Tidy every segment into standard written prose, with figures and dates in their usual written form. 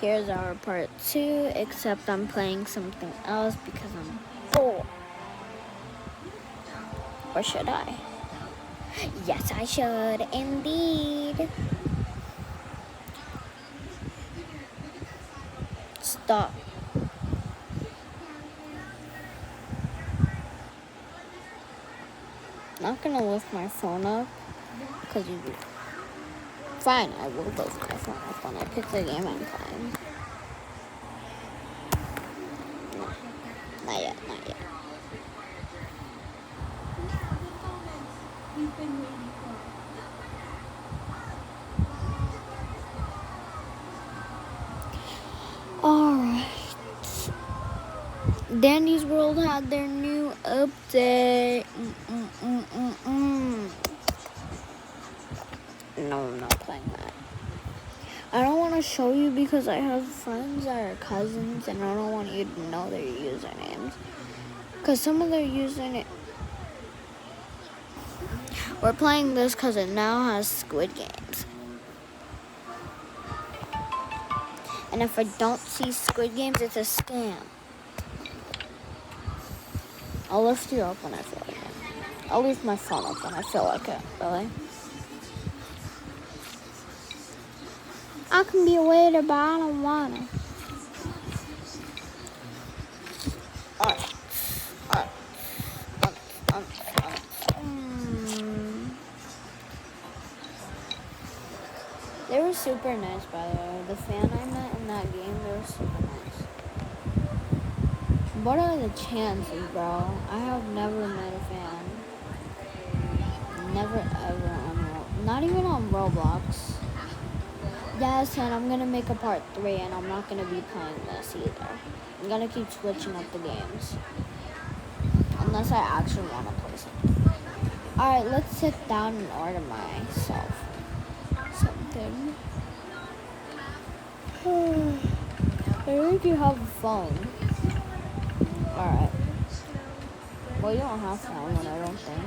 Here's our part 2, except I'm playing something else because I'm bored. Or should I? Yes, I should, indeed. Stop. Not gonna lift my phone up, because you do. Fine, I will lift my phone up when I pick the game I'm playing. No, not yet, not yet. Alright. Dandy's World had their new update. No, I'm not playing that. I don't want to show you because I have friends that are cousins and I don't want you to know their usernames. Because some of their username... We're playing this because it now has Squid Games. And if I don't see Squid Games, it's a scam. I'll lift you up when I feel like it. I'll leave my phone up when I feel like it, really. I can be a waiter, but I don't want to. Alright. They were super nice, by the way. The fan I met in that game, they were super nice. What are the chances, bro? I have never met a fan. Never ever on not even on Roblox. Yes, and I'm gonna make a part 3, and I'm not gonna be playing this either. I'm gonna keep switching up the games. Unless I actually want to play something. Alright, let's sit down and order myself something. I think you have a phone. Alright. Well, you don't have to have one, I don't think.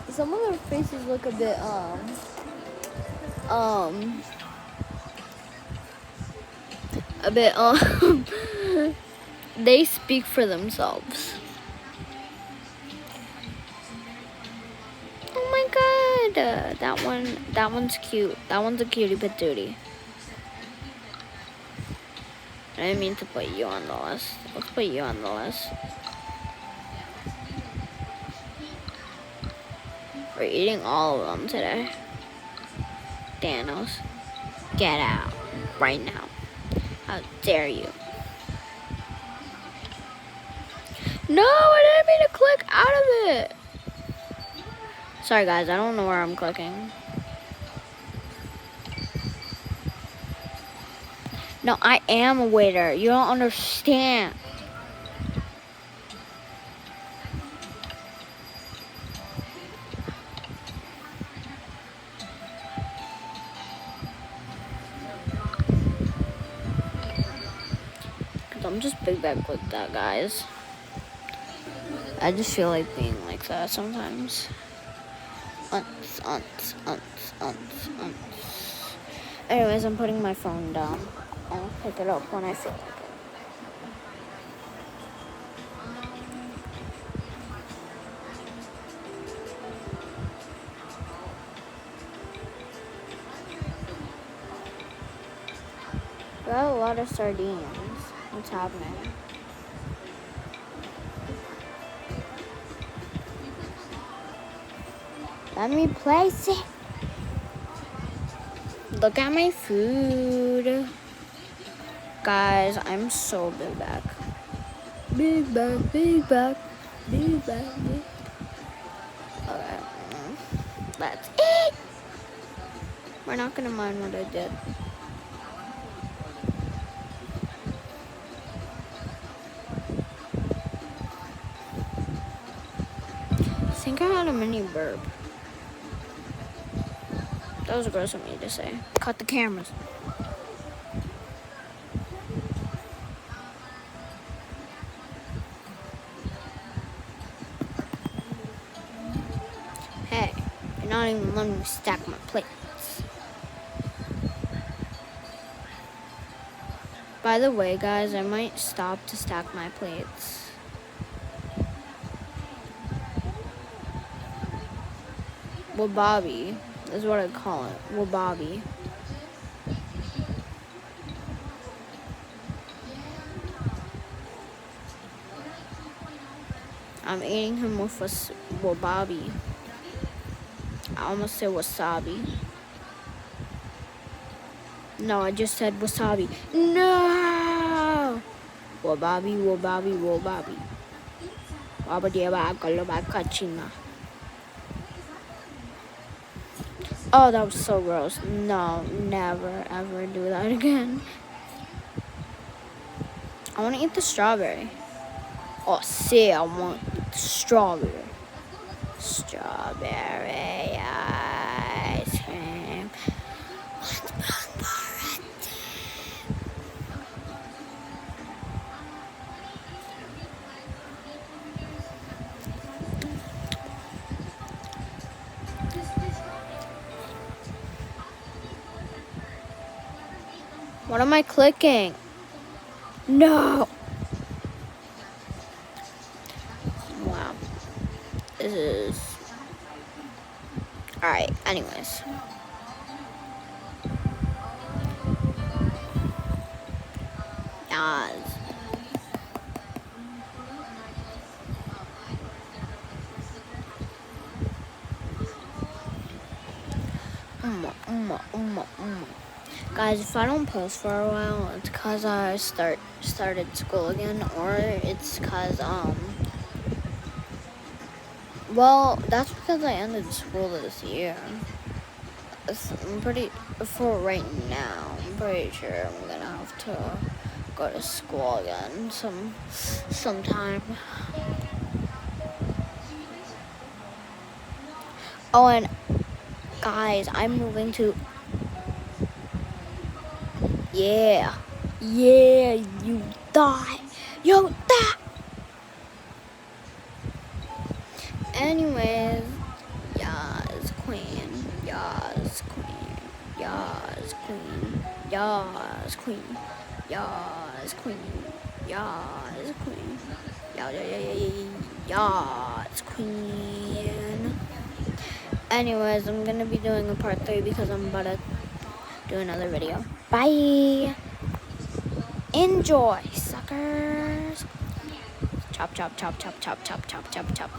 Some of their faces look a bit, they speak for themselves. Oh my god, that one's cute. That one's a cutie patootie. I didn't mean to put you on the list. Let's put you on the list. We're eating all of them today. Thanos, get out right now. How dare you? No, I didn't mean to click out of it. Sorry guys, I don't know where I'm clicking. No, I am a waiter. You don't understand. I'm just big back with that, guys. I just feel like being like that sometimes. Anyways, I'm putting my phone down. I'll pick it up when I feel like it. We have a lot of sardines. What's happening? Let me place it. Look at my food. Guys, I'm so big back. Big back, big back, big back, big. Okay. That's it. We're not gonna mind what I did. I think I had a mini burp. That was gross of me to say. Cut the cameras. not even letting me stack my plates. By the way, guys, I might stop to stack my plates. Wababi is what I call it. Wababi. I'm eating him with wababi. I almost said wasabi. No, I just said wasabi. No! Wababi, wababi, wababi. Oh, that was so gross. No, never, ever do that again. I want to eat the strawberry. Oh, see, I want the strawberry. Strawberry ice cream. What am I clicking? No. Wow. This is... Alright, anyways. Yes. Guys, if I don't post for a while, it's because I started school again, or it's because, well, that's because I ended school this year. For right now, I'm pretty sure I'm gonna have to go to school again sometime. Oh, and guys, I'm moving to... Yeah, you die. You die. Anyways, yes, queen. Yes, queen. Yes, queen. Yes, queen. Yes, queen. Yes, queen. Yes, queen. Anyways, I'm gonna be doing a part 3 because I'm about to do another video. Bye. Enjoy, suckers. Chop, chop, chop, chop, chop, chop, chop, chop, chop.